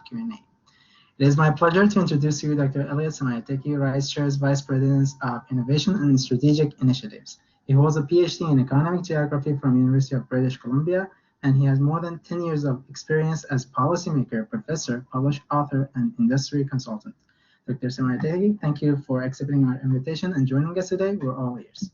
Q&A. It is my pleasure to introduce you Dr. Elliot Siemiatycki, RideShare's Vice President of Innovation and Strategic Initiatives. He holds a PhD in Economic Geography from University of British Columbia, and he has more than 10 years of experience as policymaker, professor, published author, and industry consultant. Dr. Siemiatycki, thank you for accepting our invitation and joining us today. We're all ears.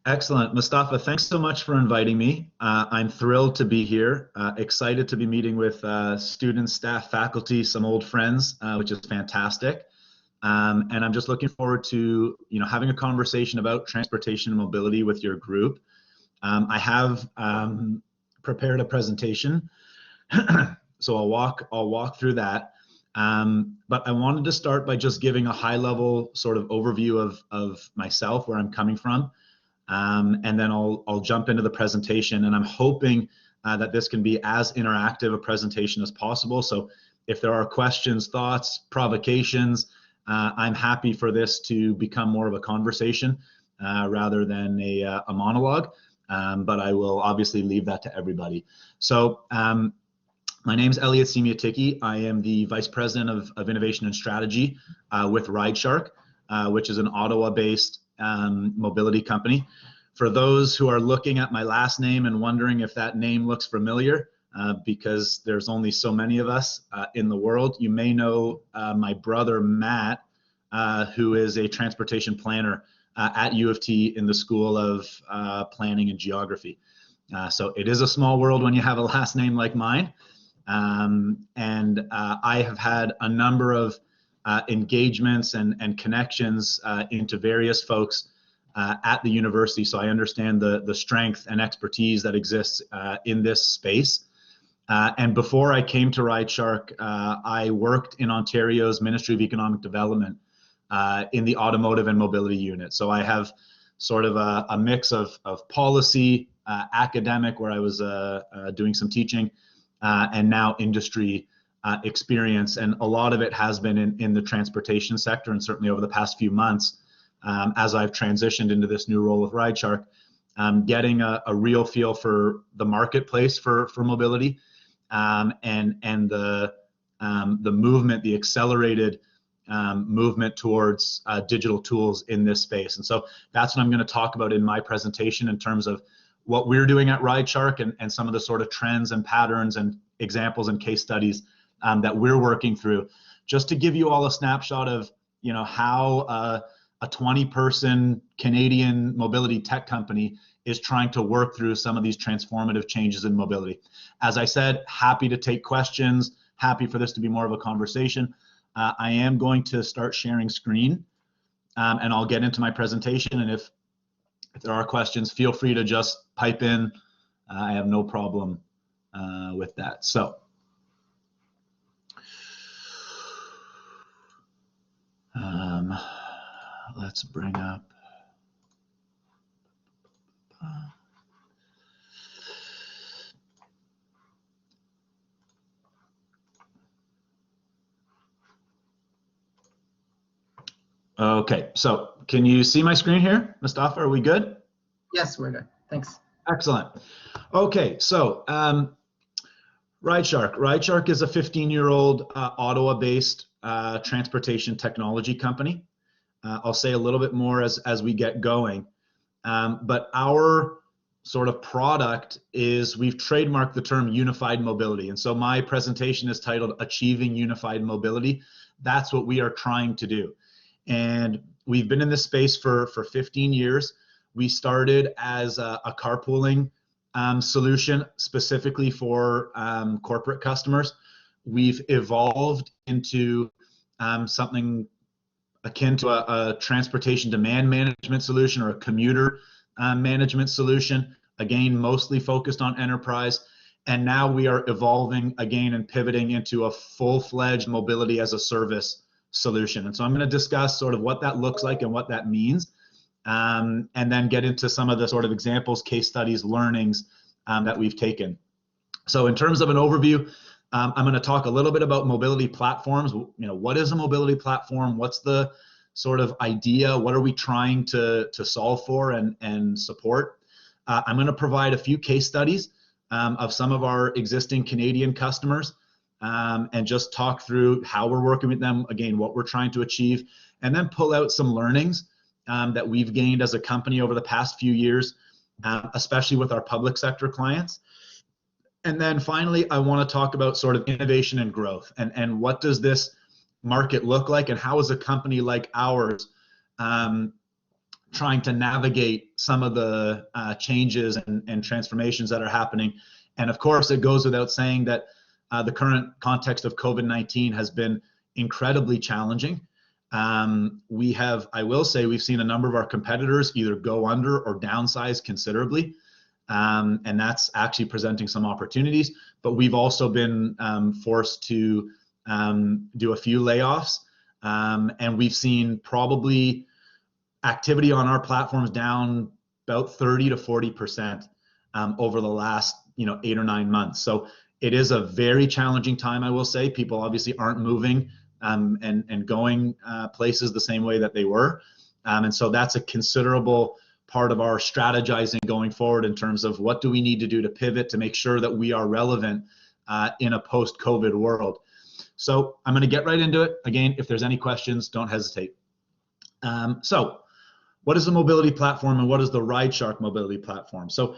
Excellent. Mustafa, thanks so much for inviting me. I'm thrilled to be here, excited to be meeting with students, staff, faculty, some old friends, which is fantastic. And I'm just looking forward to having a conversation about transportation and mobility with your group. I have prepared a presentation, so I'll walk through that. But I wanted to start by just giving a high-level sort of overview of myself, where I'm coming from. And then I'll jump into the presentation, and I'm hoping that this can be as interactive a presentation as possible. So if there are questions, thoughts, provocations, I'm happy for this to become more of a conversation rather than a monologue, but I will obviously leave that to everybody. So my name is Elliot Siemiatycki. I am the Vice President of Innovation and Strategy with RideShark, which is an Ottawa-based mobility company. For those who are looking at my last name and wondering if that name looks familiar, because there's only so many of us in the world, you may know my brother Matt, who is a transportation planner at U of T in the School of Planning and Geography. So it is a small world when you have a last name like mine. And I have had a number of engagements and connections into various folks at the university, so I understand the strength and expertise that exists in this space. And before I came to RideShark, I worked in Ontario's Ministry of Economic Development in the automotive and mobility unit. So I have sort of a mix of policy, academic, where I was doing some teaching, and now industry experience, and a lot of it has been in the transportation sector, and certainly over the past few months, as I've transitioned into this new role with RideShark, getting a real feel for the marketplace for mobility, and the movement, the accelerated movement towards digital tools in this space. And so that's what I'm going to talk about in my presentation in terms of what we're doing at RideShark and some of the sort of trends and patterns and examples and case studies that we're working through, just to give you all a snapshot of how a 20-person Canadian mobility tech company is trying to work through some of these transformative changes in mobility. As I said, happy to take questions, happy for this to be more of a conversation. I am going to start sharing screen, and I'll get into my presentation, and if there are questions, feel free to just pipe in. I have no problem with that. So let's bring up okay, so can you see my screen here, Mustafa? Are we good? Yes, we're good. Thanks. Excellent. Okay, so RideShark. RideShark is a 15-year-old Ottawa-based transportation technology company. I'll say a little bit more as we get going, but our sort of product is, we've trademarked the term unified mobility, and so my presentation is titled Achieving Unified Mobility. That's what we are trying to do, and we've been in this space for 15 years. We started as a carpooling solution specifically for corporate customers. We've evolved into something akin to a transportation demand management solution or a commuter management solution, again, mostly focused on enterprise. And now we are evolving again and pivoting into a full-fledged mobility as a service solution. And so I'm going to discuss sort of what that looks like and what that means, and then get into some of the sort of examples, case studies, learnings that we've taken. So in terms of an overview, I'm going to talk a little bit about mobility platforms. What is a mobility platform? What's the sort of idea? What are we trying to solve for and support? I'm going to provide a few case studies of some of our existing Canadian customers and just talk through how we're working with them, again, what we're trying to achieve, and then pull out some learnings that we've gained as a company over the past few years, especially with our public sector clients. And then finally, I want to talk about sort of innovation and growth, and what does this market look like, and how is a company like ours trying to navigate some of the changes and transformations that are happening. And of course, it goes without saying that the current context of COVID-19 has been incredibly challenging. I will say, we've seen a number of our competitors either go under or downsize considerably. And that's actually presenting some opportunities, but we've also been forced to do a few layoffs, and we've seen probably activity on our platforms down about 30 to 40% over the last 8 or 9 months. So it is a very challenging time, I will say. People obviously aren't moving and going places the same way that they were, and so that's a considerable part of our strategizing going forward in terms of what do we need to do to pivot to make sure that we are relevant in a post-COVID world. So I'm going to get right into it. Again, if there's any questions, don't hesitate. So what is the mobility platform, and what is the RideShark mobility platform? So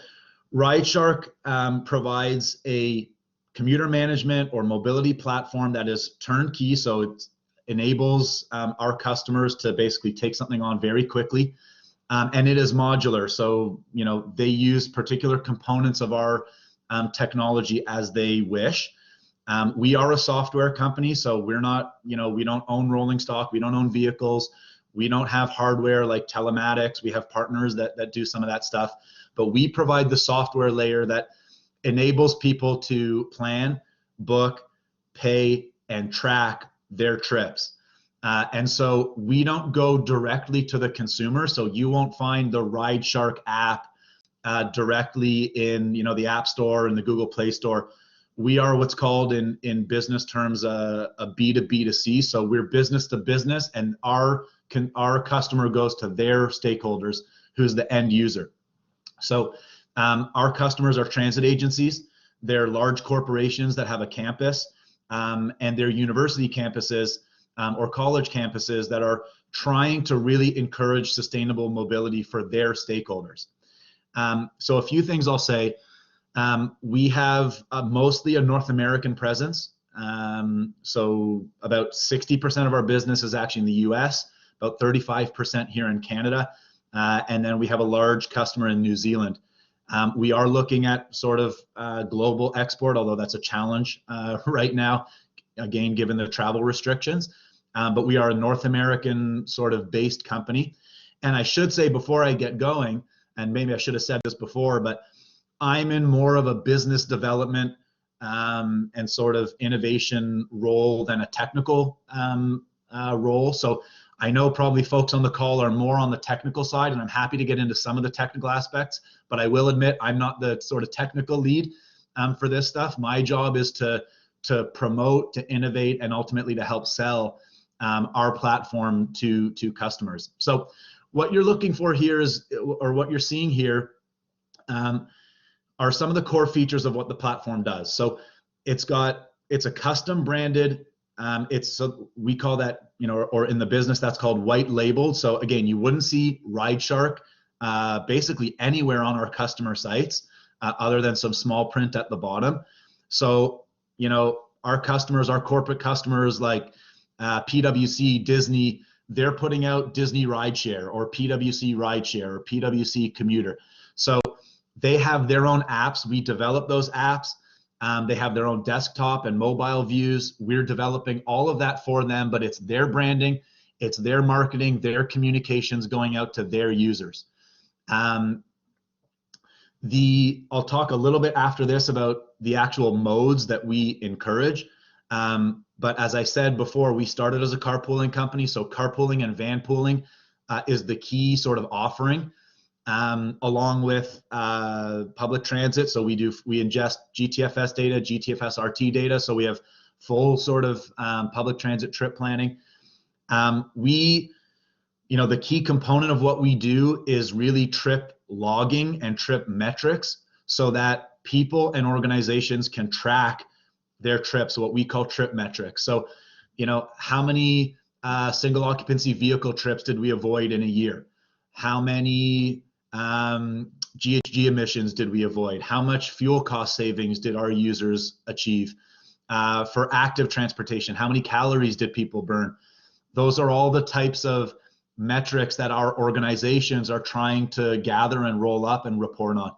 RideShark provides a commuter management or mobility platform that is turnkey. So it enables our customers to basically take something on very quickly. And it is modular, so they use particular components of our technology as they wish. We are a software company, so we're not, we don't own rolling stock, we don't own vehicles, we don't have hardware like telematics. We have partners that do some of that stuff, but we provide the software layer that enables people to plan, book, pay, and track their trips. And so we don't go directly to the consumer, so you won't find the RideShark app directly in the App Store and the Google Play Store. We are what's called in business terms a B2B2C, so we're business to business, and our customer goes to their stakeholders, who's the end user. So our customers are transit agencies, they're large corporations that have a campus, and they're university campuses or college campuses that are trying to really encourage sustainable mobility for their stakeholders. So a few things I'll say. We have mostly a North American presence. So about 60% of our business is actually in the US, about 35% here in Canada, and then we have a large customer in New Zealand. We are looking at sort of global export, although that's a challenge right now, again, given the travel restrictions. But we are a North American sort of based company. And I should say before I get going, and maybe I should have said this before, but I'm in more of a business development and sort of innovation role than a technical role. So I know probably folks on the call are more on the technical side, and I'm happy to get into some of the technical aspects, but I will admit I'm not the sort of technical lead for this stuff. My job is to promote, to innovate, and ultimately to help sell our platform to customers. So what you're looking for here is, or what you're seeing here, are some of the core features of what the platform does. So it's a custom branded, so we call that, or in the business that's called white labeled. So again, you wouldn't see RideShark basically anywhere on our customer sites other than some small print at the bottom. So, our customers, our corporate customers like PwC, Disney, they're putting out Disney Rideshare or PwC Rideshare or PwC Commuter. So they have their own apps. We develop those apps. They have their own desktop and mobile views. We're developing all of that for them, but it's their branding, it's their marketing, their communications going out to their users. I'll talk a little bit after this about the actual modes that we encourage. But as I said before, we started as a carpooling company, so carpooling and van pooling is the key sort of offering, along with public transit. So we ingest GTFS data, GTFS RT data, so we have full sort of public transit trip planning. The key component of what we do is really trip logging and trip metrics, so that people and organizations can track their trips, what we call trip metrics. So, you know, how many single occupancy vehicle trips did we avoid in a year? How many GHG emissions did we avoid? How much fuel cost savings did our users achieve? For active transportation, how many calories did people burn? Those are all the types of metrics that our organizations are trying to gather and roll up and report on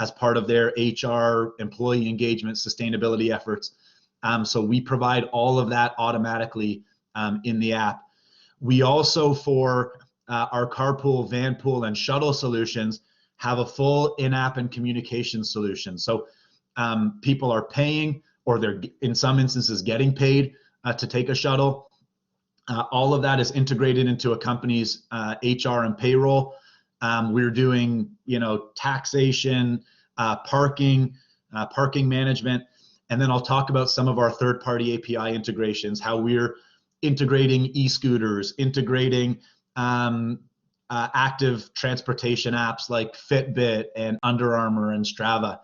as part of their HR, employee engagement, sustainability efforts. So we provide all of that automatically in the app. We also, for our carpool, vanpool, and shuttle solutions, have a full in-app and communication solution. So people are paying, or they're in some instances getting paid to take a shuttle. All of that is integrated into a company's HR and payroll. We're doing, you know, taxation, parking management, and then I'll talk about some of our third-party API integrations, how we're integrating e-scooters, integrating active transportation apps like Fitbit and Under Armour and Strava.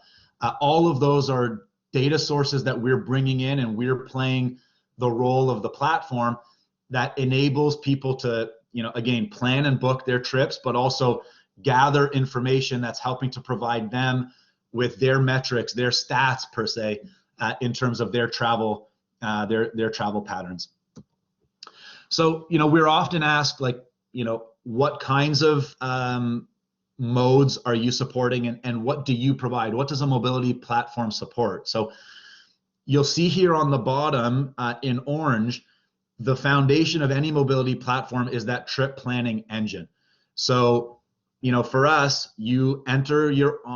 All of those are data sources that we're bringing in, and we're playing the role of the platform that enables people to, you know, again, plan and book their trips, but also gather information that's helping to provide them with their metrics, their stats per se, in terms of their travel, their travel patterns. So, you know, we're often asked, like, you know, what kinds of modes are you supporting, and what do you provide? What does a mobility platform support? So you'll see here on the bottom in orange, the foundation of any mobility platform is that trip planning engine. So, you know, for us, you enter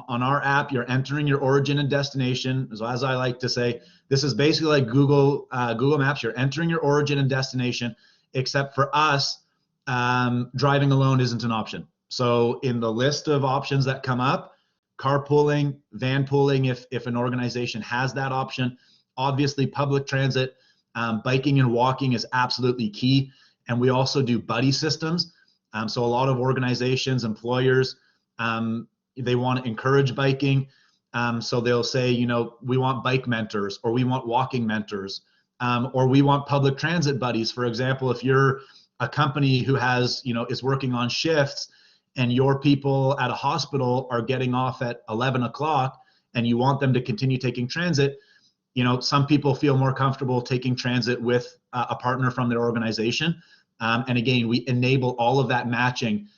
on our app, you're entering your origin and destination. So as I like to say, this is basically like Google Maps. You're entering your origin and destination, except for us, driving alone isn't an option. So in the list of options that come up, carpooling, vanpooling, if an organization has that option, obviously public transit, biking and walking is absolutely key. And we also do buddy systems. So a lot of organizations, employers, they want to encourage biking. So they'll say, you know, we want bike mentors, or we want walking mentors, or we want public transit buddies. For example, if you're a company who has, you know, is working on shifts, and your people at a hospital are getting off at 11 o'clock, and you want them to continue taking transit, you know, some people feel more comfortable taking transit with a partner from their organization. And again, we enable all of that matching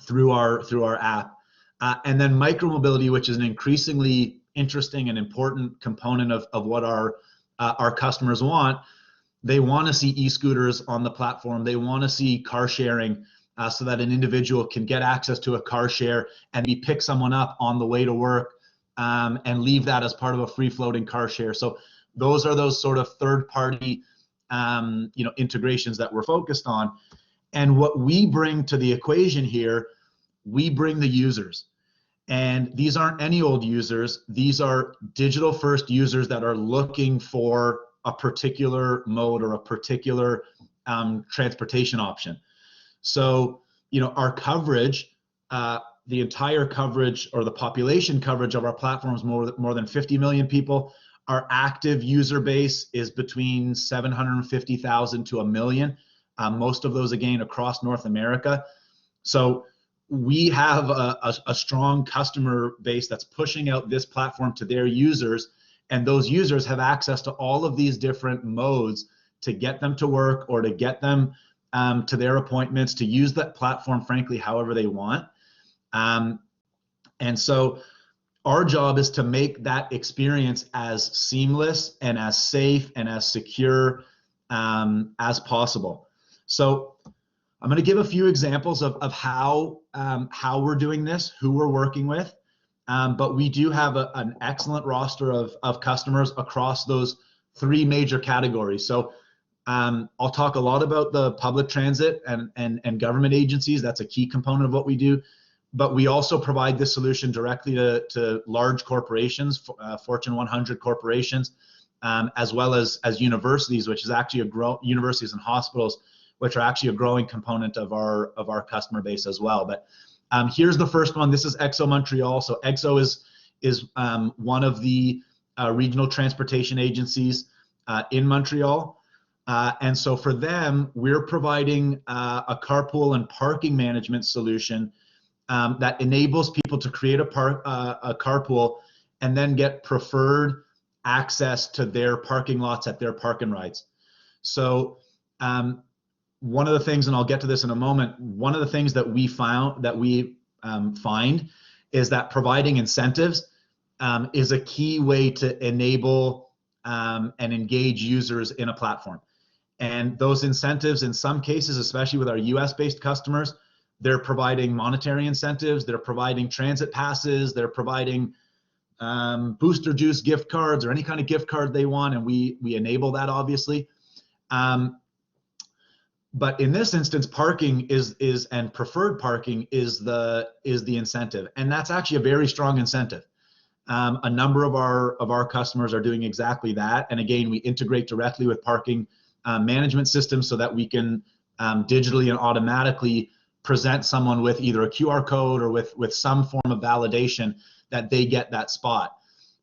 through our app. And then micromobility, which is an increasingly interesting and important component of what our customers want. They want to see e-scooters on the platform. They want to see car sharing, so that an individual can get access to a car share and pick someone up on the way to work, and leave that as part of a free-floating car share. So those are those sort of third-party you know, integrations that we're focused on. And what we bring to the equation here, we bring the users. And these aren't any old users. These are digital-first users that are looking for a particular mode or a particular transportation option. So, you know, our coverage, the entire coverage, or the population coverage of our platform is more than 50 million people. Our active user base is between 750,000 to 1 million. Most of those, again, across North America. So we have a strong customer base that's pushing out this platform to their users, and those users have access to all of these different modes to get them to work, or to get them to their appointments, to use that platform, frankly, however they want. And so our job is to make that experience as seamless and as safe and as secure as possible. So I'm going to give a few examples of how we're doing this, who we're working with. But we do have an excellent roster of customers across those three major categories. So I'll talk a lot about the public transit and government agencies. That's a key component of what we do. But we also provide this solution directly to large corporations, Fortune 100 corporations, as well as universities, which is actually universities and hospitals, which are actually a growing component of our customer base as well. But here's the first one. This is EXO Montreal. So EXO is one of the regional transportation agencies in Montreal. And so for them, we're providing a carpool and parking management solution that enables people to create a carpool and then get preferred access to their parking lots at their park and rides. So one of the things, and I'll get to this in a moment, one of the things that we find is that providing incentives is a key way to enable and engage users in a platform. And those incentives, in some cases, especially with our US-based customers, they're providing monetary incentives, they're providing transit passes, they're providing booster juice gift cards or any kind of gift card they want, and we enable that, obviously. But in this instance, parking is and preferred parking is the incentive, and that's actually a very strong incentive. A number of our customers are doing exactly that, and again, we integrate directly with parking management systems so that we can digitally and automatically present someone with either a QR code or with some form of validation that they get that spot.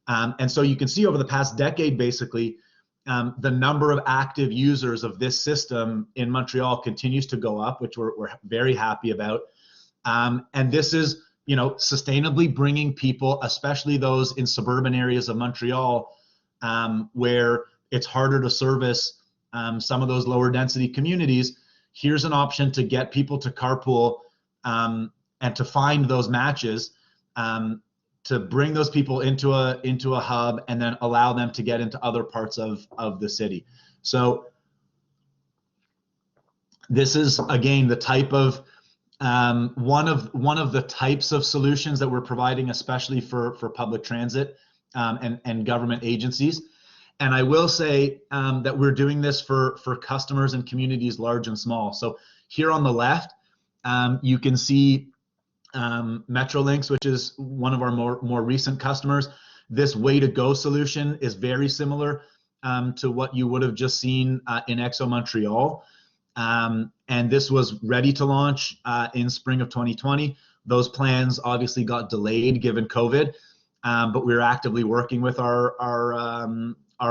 And so you can see over the past decade, basically, the number of active users of this system in Montreal continues to go up, which we're very happy about. And this is, sustainably bringing people, especially those in suburban areas of Montreal, where it's harder to service some of those lower density communities. Here's an option to get people to carpool and to find those matches, to bring those people into a hub and then allow them to get into other parts of the city. So this is, again, the type of one of the types of solutions that we're providing, especially for public transit and government agencies. And I will say that we're doing this for customers and communities large and small. So here on the left, you can see Metrolinx, which is one of our more recent customers. This Way to Go solution is very similar to what you would have just seen in Exo Montreal. And this was ready to launch in spring of 2020. Those plans obviously got delayed given COVID, but we're actively working with our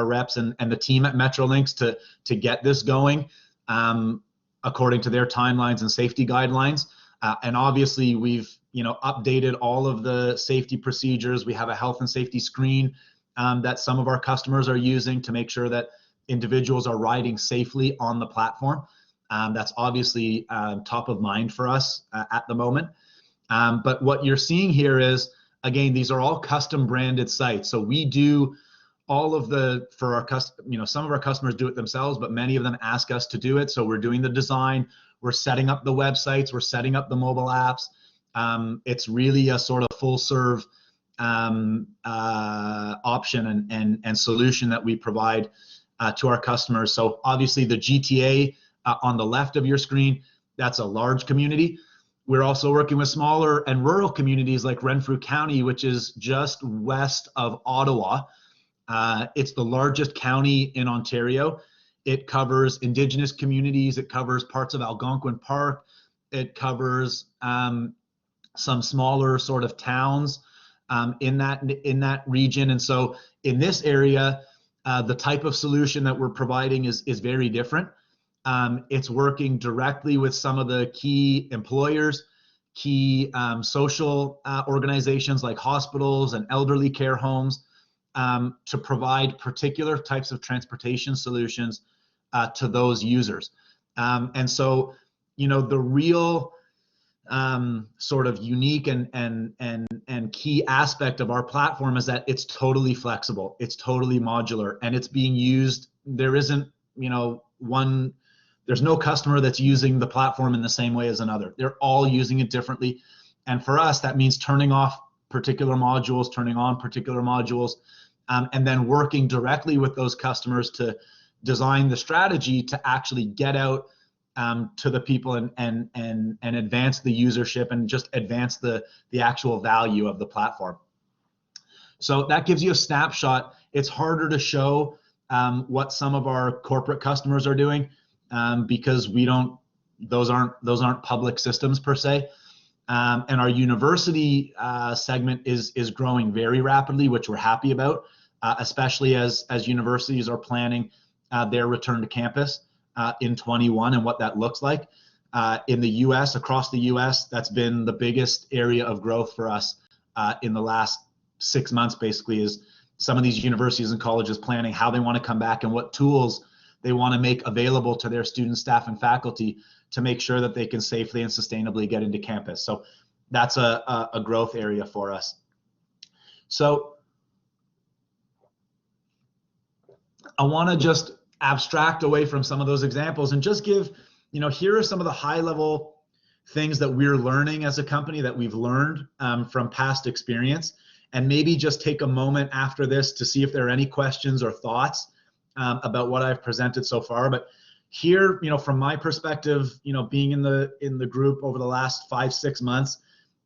reps and the team at Metrolinx to get this going according to their timelines and safety guidelines. And obviously we've updated all of the safety procedures. We have a health and safety screen that some of our customers are using to make sure that individuals are riding safely on the platform. That's obviously top of mind for us at the moment. But what you're seeing here is, again, these are all custom branded sites. So we do all of for our some of our customers do it themselves, but many of them ask us to do it. So we're doing the design, we're setting up the websites, we're setting up the mobile apps. It's really a sort of full serve option and solution that we provide to our customers. So obviously the GTA on the left of your screen, that's a large community. We're also working with smaller and rural communities like Renfrew County, which is just west of Ottawa. It's the largest county in Ontario. It covers Indigenous communities. It covers parts of Algonquin Park. It covers some smaller sort of towns in that region. And so in this area, the type of solution that we're providing is very different. It's working directly with some of the key employers, key social organizations like hospitals and elderly care homes, to provide particular types of transportation solutions to those users. And so, the real sort of unique and key aspect of our platform is that it's totally flexible, it's totally modular, and it's being used. There isn't, there's no customer that's using the platform in the same way as another. They're all using it differently. And for us, that means turning off particular modules, turning on particular modules, and then working directly with those customers to design the strategy to actually get out to the people and advance the usership and just advance the actual value of the platform. So that gives you a snapshot. It's harder to show what some of our corporate customers are doing because those aren't public systems per se. And our university segment is growing very rapidly, which we're happy about. especially as universities are planning their return to campus in 21 and what that looks like. In the US, across the US, that's been the biggest area of growth for us in the last 6 months, basically, is some of these universities and colleges planning how they want to come back and what tools they want to make available to their students, staff, and faculty to make sure that they can safely and sustainably get into campus. So that's a growth area for us. So I want to just abstract away from some of those examples and just give, here are some of the high level things that we're learning as a company, that we've learned from past experience, and maybe just take a moment after this to see if there are any questions or thoughts about what I've presented so far. But here, from my perspective, being in the group over the last 5-6 months,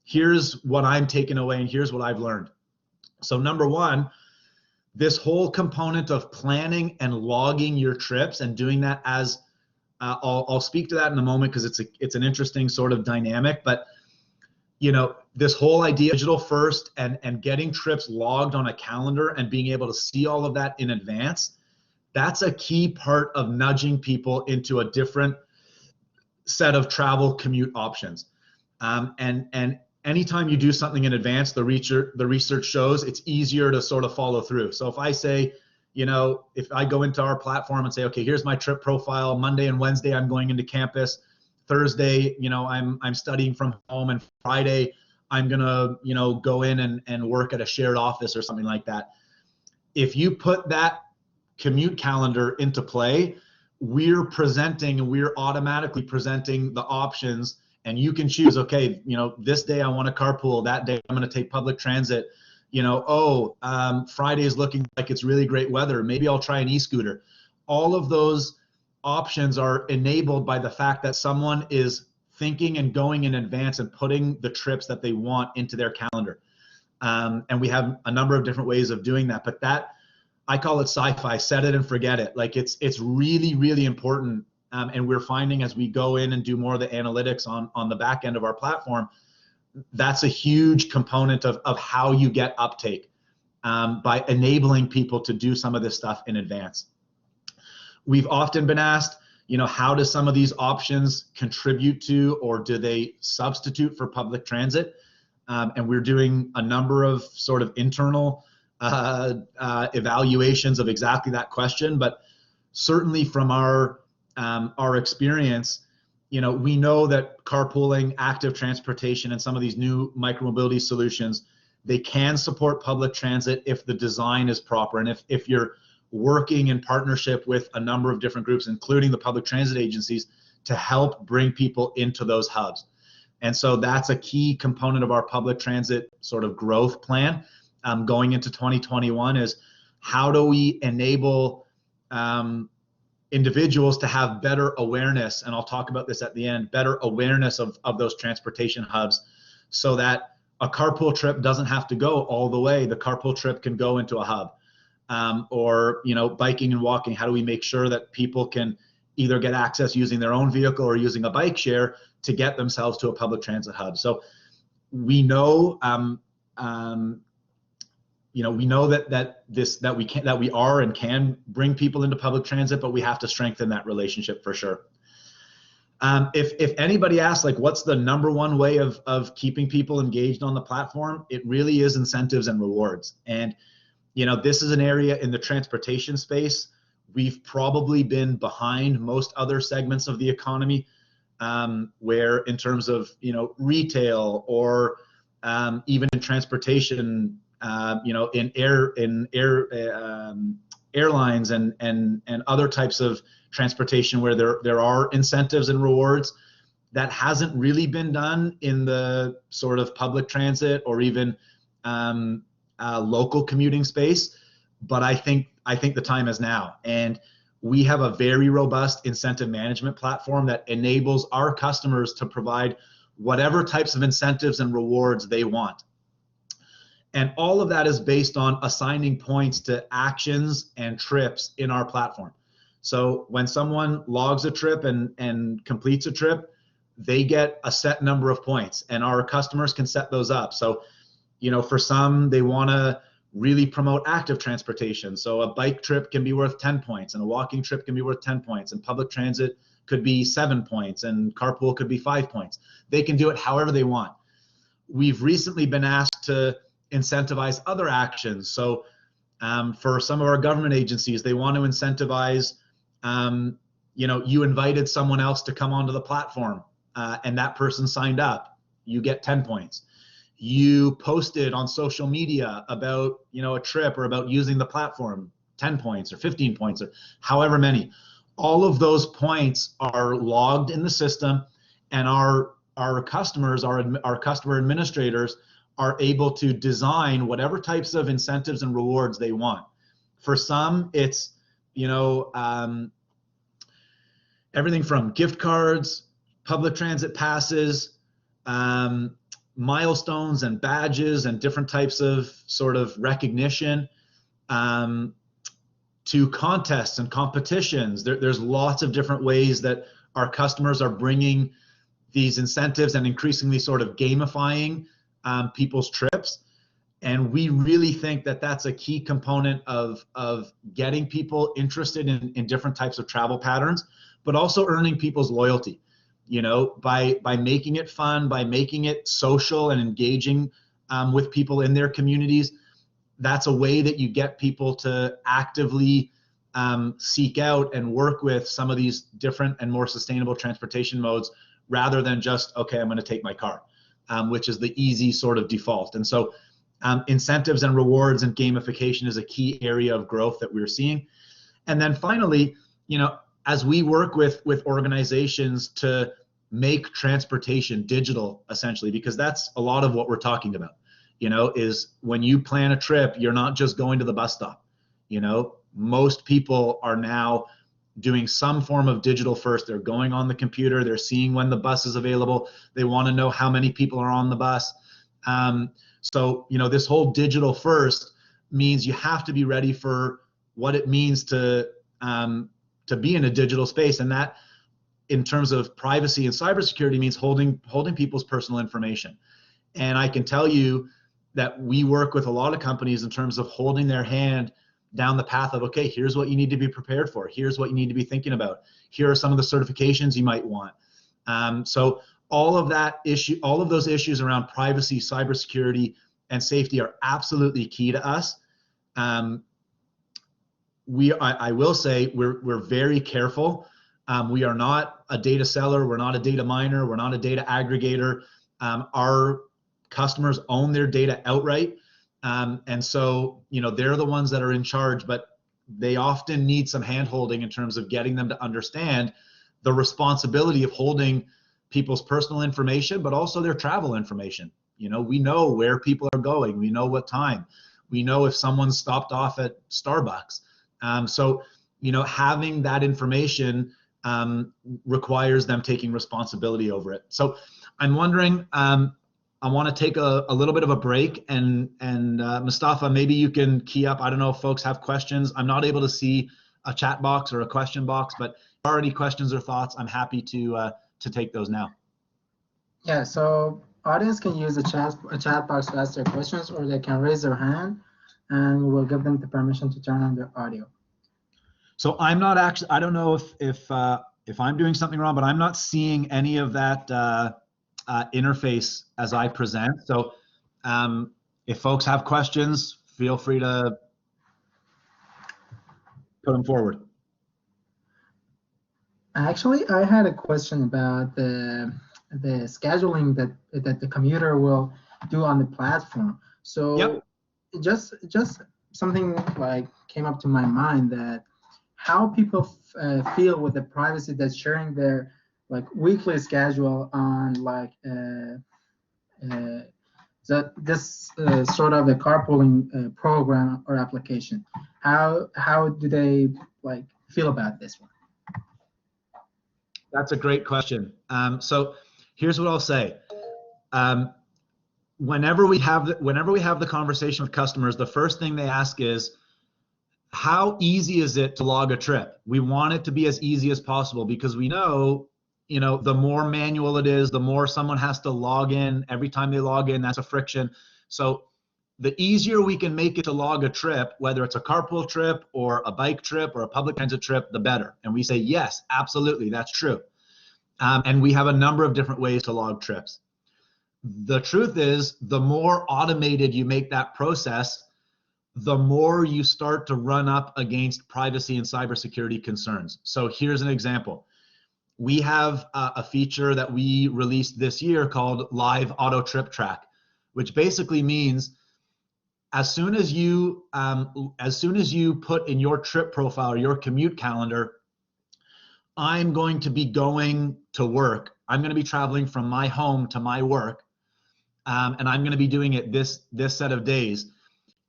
here's what I'm taking away and here's what I've learned. So number one, this whole component of planning and logging your trips and doing that as I'll speak to that in a moment because it's an interesting sort of dynamic. But this whole idea of digital first and getting trips logged on a calendar and being able to see all of that in advance, that's a key part of nudging people into a different set of travel commute options. And anytime you do something in advance, the research shows it's easier to sort of follow through. So if I say, if I go into our platform and say, okay, here's my trip profile, Monday and Wednesday I'm going into campus, Thursday, I'm studying from home, and Friday I'm gonna, go in and work at a shared office or something like that. If you put that commute calendar into play, we're automatically presenting the options, and you can choose, okay, this day I want to carpool, that day I'm going to take public transit. Friday is looking like it's really great weather, maybe I'll try an e-scooter. All of those options are enabled by the fact that someone is thinking and going in advance and putting the trips that they want into their calendar. And we have a number of different ways of doing that, but that, I call it sci-fi, set it and forget it. Like it's really, really important. And we're finding as we go in and do more of the analytics on the back end of our platform, that's a huge component of how you get uptake by enabling people to do some of this stuff in advance. We've often been asked, how do some of these options contribute to, or do they substitute for public transit? And we're doing a number of sort of internal evaluations of exactly that question. But certainly from our experience, we know that carpooling, active transportation, and some of these new micromobility solutions, they can support public transit if the design is proper, and if you're working in partnership with a number of different groups, including the public transit agencies, to help bring people into those hubs. And so that's a key component of our public transit sort of growth plan going into 2021, is how do we enable individuals to have better awareness, and I'll talk about this at the end, better awareness of those transportation hubs, so that a carpool trip doesn't have to go all the way. The carpool trip can go into a hub. Or biking and walking, how do we make sure that people can either get access using their own vehicle or using a bike share to get themselves to a public transit hub? So we know we know that we are and can bring people into public transit, but we have to strengthen that relationship for sure. If anybody asks, like, what's the number one way of keeping people engaged on the platform, it really is incentives and rewards. And this is an area in the transportation space we've probably been behind most other segments of the economy, where in terms of retail or even in transportation, in airlines and other types of transportation where there are incentives and rewards, that hasn't really been done in the sort of public transit or even local commuting space. But I think the time is now, and we have a very robust incentive management platform that enables our customers to provide whatever types of incentives and rewards they want. And all of that is based on assigning points to actions and trips in our platform. So when someone logs a trip and completes a trip, they get a set number of points, and our customers can set those up. So for some, they want to really promote active transportation. So a bike trip can be worth 10 points and a walking trip can be worth 10 points and public transit could be 7 points and carpool could be 5 points. They can do it however they want. We've recently been asked to incentivize other actions. So for some of our government agencies, they want to incentivize, you invited someone else to come onto the platform and that person signed up, you get 10 points. You posted on social media about, a trip or about using the platform, 10 points or 15 points or however many. All of those points are logged in the system, and our customers, our customer administrators are able to design whatever types of incentives and rewards they want. For some, it's, everything from gift cards, public transit passes, milestones and badges and different types of sort of recognition, to contests and competitions. There's lots of different ways that our customers are bringing these incentives and increasingly sort of gamifying people's trips. And we really think that that's a key component of getting people interested in different types of travel patterns, but also earning people's loyalty, by making it fun, by making it social and engaging with people in their communities. That's a way that you get people to actively seek out and work with some of these different and more sustainable transportation modes, rather than just, okay, I'm going to take my car, which is the easy sort of default. And so incentives and rewards and gamification is a key area of growth that we're seeing. And then finally, as we work with organizations to make transportation digital, essentially, because that's a lot of what we're talking about, is when you plan a trip, you're not just going to the bus stop. Most people are now doing some form of digital first. They're going on the computer, they're seeing when the bus is available, they want to know how many people are on the bus. So this whole digital first means you have to be ready for what it means to be in a digital space, and that, in terms of privacy and cybersecurity, means holding people's personal information. And I can tell you that we work with a lot of companies in terms of holding their hand down the path of, okay, here's what you need to be prepared for. Here's what you need to be thinking about. Here are some of the certifications you might want. So all of those issues around privacy, cybersecurity, and safety are absolutely key to us. I will say we're very careful. We are not a data seller. We're not a data miner. We're not a data aggregator. Our customers own their data outright. And so, they're the ones that are in charge, but they often need some hand-holding in terms of getting them to understand the responsibility of holding people's personal information, but also their travel information. We know where people are going. We know what time. We know if someone's stopped off at Starbucks. So, having that information requires them taking responsibility over it. So I'm wondering, I want to take a little bit of a break, and Mustafa, maybe you can key up. I don't know if folks have questions. I'm not able to see a chat box or a question box, but if there are any questions or thoughts, I'm happy to take those now. Yeah, so audience can use a chat box to ask their questions, or they can raise their hand, and we'll give them the permission to turn on their audio. So I'm not actually, I don't know if I'm doing something wrong, but I'm not seeing any of that interface as I present. So if folks have questions, feel free to put them forward. Actually, I had a question about the scheduling that the commuter will do on the platform. So yep. just something like came up to my mind, that how people feel with the privacy that's sharing their weekly schedule on this sort of a carpooling program or application. How do they feel about this one? That's a great question. So here's what I'll say. Whenever we have the conversation with customers, the first thing they ask is, how easy is it to log a trip? We want it to be as easy as possible, because we know, the more manual it is, the more someone has to log in. Every time they log in, that's a friction. So the easier we can make it to log a trip, whether it's a carpool trip or a bike trip or a public transit trip, the better. And we say, yes, absolutely, that's true. And we have a number of different ways to log trips. The truth is, the more automated you make that process, the more you start to run up against privacy and cybersecurity concerns. So here's an example. We have a feature that we released this year called Live Auto Trip Track, which basically means as soon as you put in your trip profile or your commute calendar, I'm going to be going to work. I'm going to be traveling from my home to my work, and I'm going to be doing it this set of days.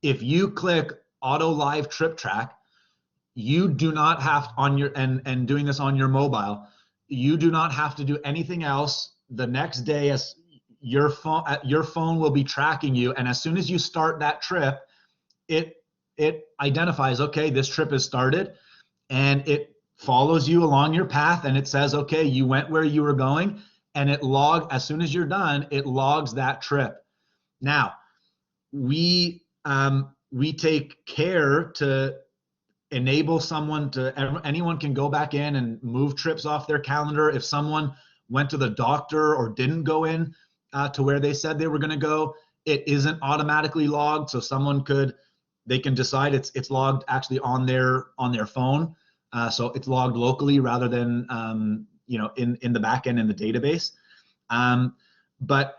If you click Auto Live Trip Track, you do not have on your and doing this on your mobile, you do not have to do anything else. The next day, as your phone will be tracking you, and as soon as you start that trip, it identifies, okay, this trip has started, and it follows you along your path, and it says, okay, you went where you were going, and as soon as you're done, it logs that trip. Now, we take care to enable anyone can go back in and move trips off their calendar. If someone went to the doctor or didn't go in to where they said they were going to go, it isn't automatically logged. So they can decide it's logged actually on their phone. So it's logged locally rather than in the back end in the database. But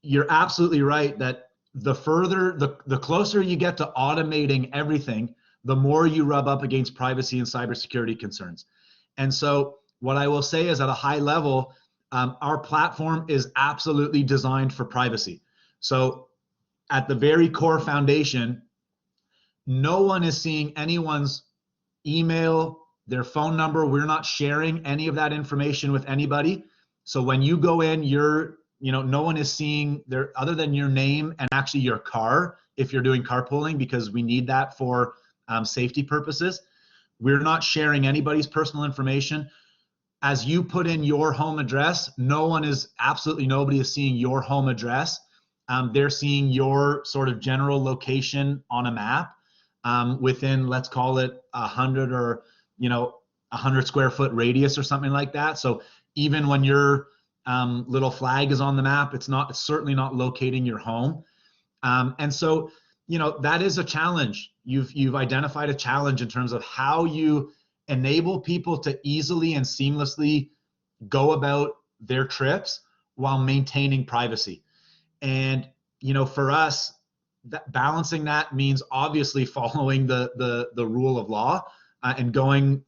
you're absolutely right that the closer you get to automating everything, the more you rub up against privacy and cybersecurity concerns. And so what I will say is, at a high level, our platform is absolutely designed for privacy. So at the very core foundation, no one is seeing anyone's email, their phone number. We're not sharing any of that information with anybody. So when you go in, no one is seeing other than your name and actually your car, if you're doing carpooling, because we need that for safety purposes. We're not sharing anybody's personal information. As you put in your home address, absolutely nobody is seeing your home address. They're seeing your sort of general location on a map within, let's call it 100 or 100 square foot radius or something like that. So even when your little flag is on the map, it's certainly not locating your home. And so, that is a challenge. You've identified a challenge in terms of how you enable people to easily and seamlessly go about their trips while maintaining privacy. And, for us, balancing that means obviously following the rule of law and going,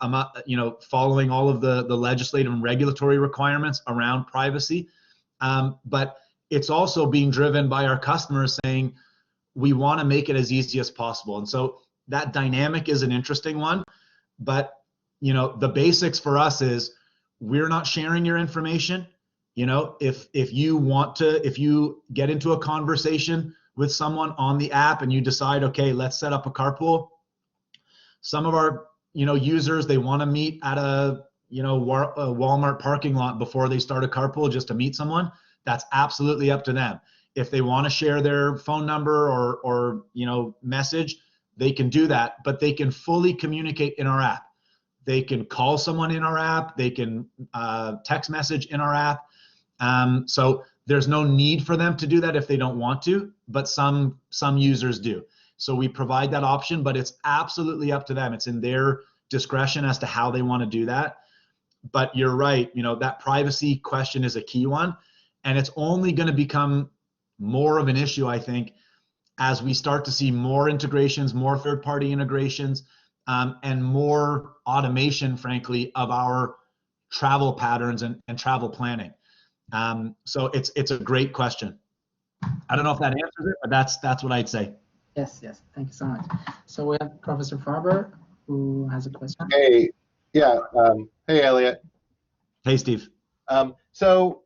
following all of the legislative and regulatory requirements around privacy. But it's also being driven by our customers saying, we want to make it as easy as possible. And so that dynamic is an interesting one. But, the basics for us is we're not sharing your information. If you get into a conversation with someone on the app and you decide, okay, let's set up a carpool. Some of our, users, they want to meet at a Walmart parking lot before they start a carpool just to meet someone. That's absolutely up to them. If they want to share their phone number or message, they can do that, but they can fully communicate in our app. They can call someone in our app. They can text message in our app. So there's no need for them to do that if they don't want to, but some users do. So we provide that option, but it's absolutely up to them. It's in their discretion as to how they want to do that. But you're right, that privacy question is a key one, and it's only going to become more of an issue, I think, as we start to see more integrations, more third-party integrations, and more automation, frankly, of our travel patterns and travel planning. So it's a great question. I don't know if that answers it, but that's what I'd say. Yes, thank you so much. So we have Professor Farber, who has a question. Hey, yeah, hey, Elliot. Hey, Steve. So,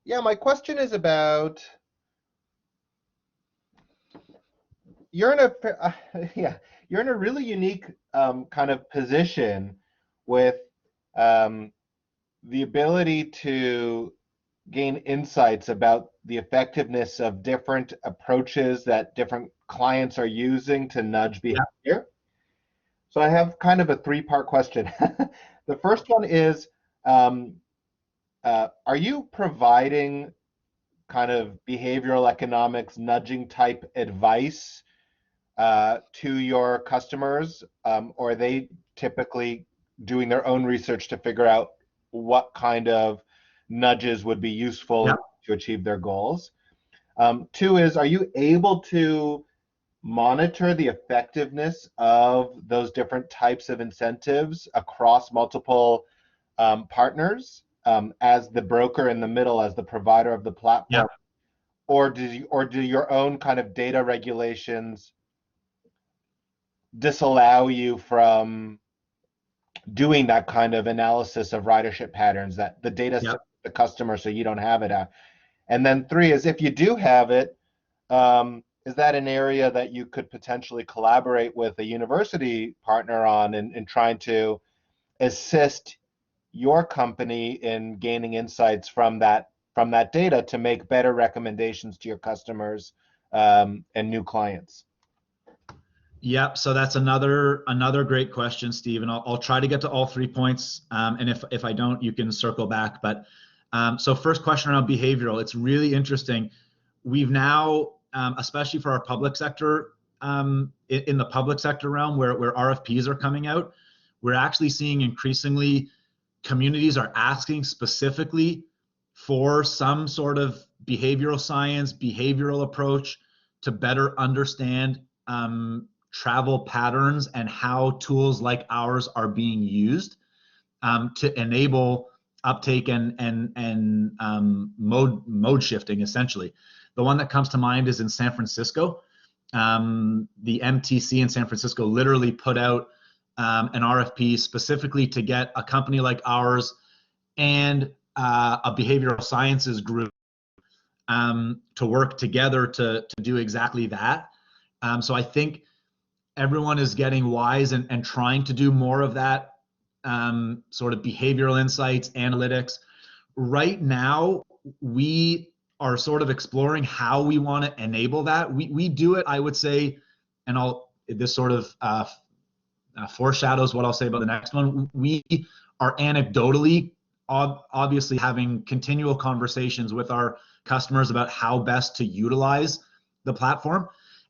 yeah, my question is about, you're in a really unique kind of position with the ability to gain insights about the effectiveness of different approaches that different clients are using to nudge behavior. So I have kind of a three-part question. The first one is, are you providing kind of behavioral economics nudging type advice to your customers, or are they typically doing their own research to figure out what kind of nudges would be useful to achieve their goals? Two is, are you able to monitor the effectiveness of those different types of incentives across multiple partners as the broker in the middle, as the provider of the platform? Or do your own kind of data regulations disallow you from doing that kind of analysis of ridership patterns, that the data sits with the customer so you don't have it? And then three is, if you do have it, is that an area that you could potentially collaborate with a university partner on in trying to assist your company in gaining insights from that data to make better recommendations to your customers and new clients? Yep. So that's another great question, Steve, and I'll try to get to all 3 points. And if I don't, you can circle back. But so first question around behavioral, it's really interesting. We've now, especially for our public sector, in the public sector realm where RFPs are coming out, we're actually seeing increasingly communities are asking specifically for some sort of behavioral science, behavioral approach to better understand travel patterns and how tools like ours are being used to enable uptake and mode shifting, essentially. The one that comes to mind is in San Francisco. The MTC in San Francisco literally put out an RFP specifically to get a company like ours and a behavioral sciences group to work together to do exactly that. So I think everyone is getting wise and trying to do more of that sort of behavioral insights, analytics. Right now, we are sort of exploring how we want to enable that. We do it, I would say, and this sort of foreshadows what I'll say about the next one. We are anecdotally, obviously, having continual conversations with our customers about how best to utilize the platform.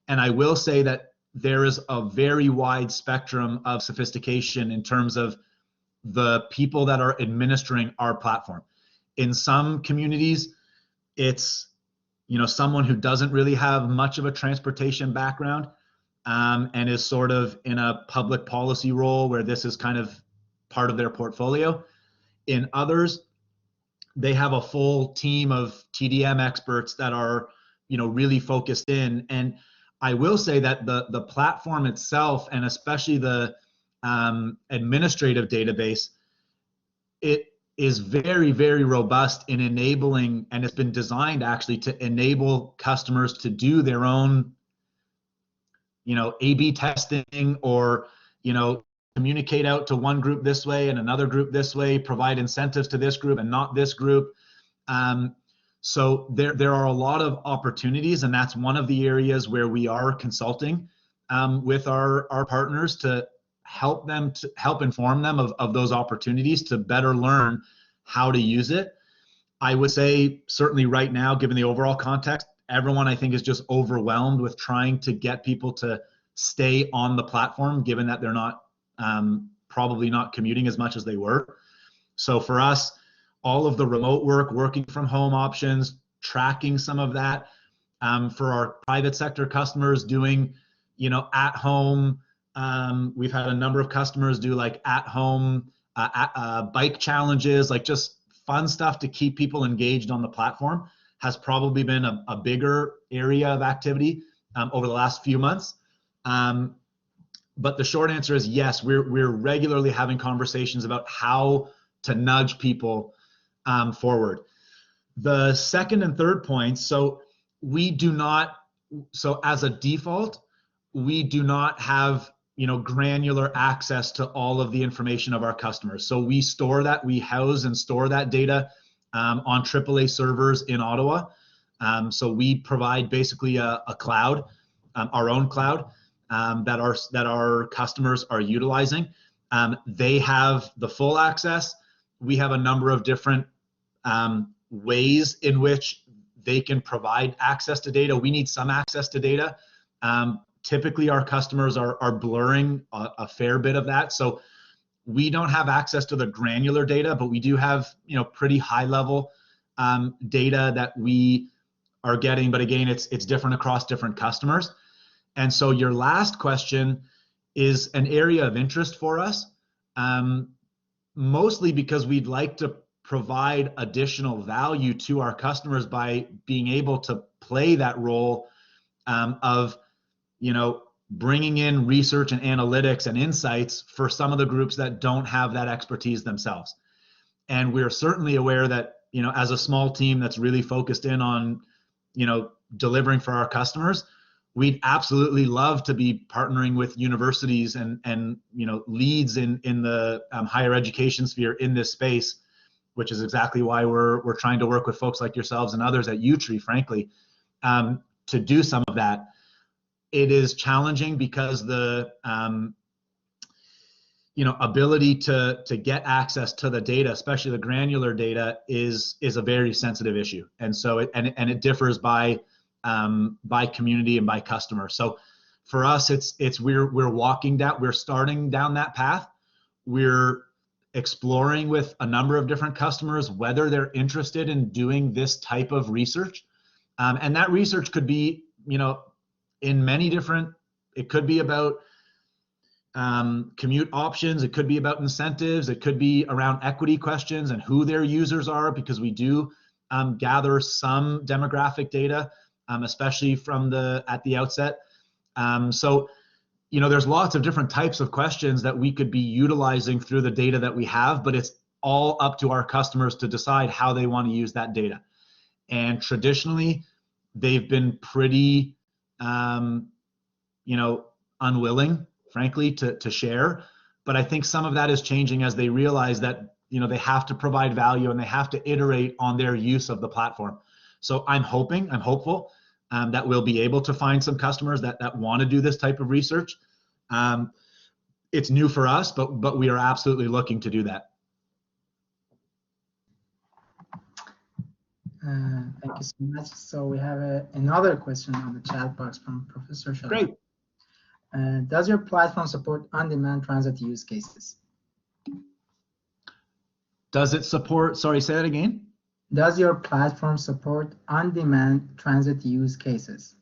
And I will say that there is a very wide spectrum of sophistication in terms of the people that are administering our platform. In some communities, it's someone who doesn't really have much of a transportation background and is sort of in a public policy role where this is kind of part of their portfolio. In others, they have a full team of TDM experts that are really focused in. And I will say that the platform itself, and especially the administrative database, it is very, very robust in enabling, and it's been designed actually to enable customers to do their own, A/B testing, or, communicate out to one group this way and another group this way, provide incentives to this group and not this group. So there are a lot of opportunities, and that's one of the areas where we are consulting with our partners to help inform them of those opportunities to better learn how to use it. I would say certainly right now, given the overall context, everyone I think is just overwhelmed with trying to get people to stay on the platform, given that they're not probably not commuting as much as they were. So for us, all of the remote work, working from home options, tracking some of that for our private sector customers, doing, at home. We've had a number of customers do like at home bike challenges, like just fun stuff to keep people engaged on the platform, has probably been a bigger area of activity over the last few months. But the short answer is yes, we're regularly having conversations about how to nudge people forward. The second and third points, so as a default, we do not have granular access to all of the information of our customers. So we house and store that data on AAA servers in Ottawa. So we provide basically a cloud, our own cloud, that our customers are utilizing. They have the full access. We have a number of different ways in which they can provide access to data. We need some access to data. Typically, our customers are blurring a fair bit of that. So we don't have access to the granular data, but we do have, pretty high level data that we are getting. But again, it's different across different customers. And so your last question is an area of interest for us, mostly because we'd like to provide additional value to our customers by being able to play that role of, bringing in research and analytics and insights for some of the groups that don't have that expertise themselves. And we're certainly aware that, as a small team that's really focused in on, delivering for our customers, we'd absolutely love to be partnering with universities and leads in the higher education sphere in this space, which is exactly why we're trying to work with folks like yourselves and others at UT-ITE, frankly, to do some of that. It is challenging because the ability to get access to the data, especially the granular data, is a very sensitive issue, and so it differs by community and by customer. So for us, we're walking down, we're starting down that path. We're exploring with a number of different customers whether they're interested in doing this type of research, and that research could be, in many different. It could be about commute options. It could be about incentives. It could be around equity questions and who their users are, because we do gather some demographic data, especially at the outset. So, there's lots of different types of questions that we could be utilizing through the data that we have, but it's all up to our customers to decide how they want to use that data. And traditionally, they've been pretty, unwilling, frankly, to share. But I think some of that is changing as they realize that, they have to provide value and they have to iterate on their use of the platform. So I'm hopeful that we'll be able to find some customers that want to do this type of research. It's new for us, but we are absolutely looking to do that. Thank you so much. So we have another question on the chat box from Professor Shalom. Great. Does your platform support on-demand transit use cases? Does it support, sorry, say that again? Does your platform support on-demand transit use cases?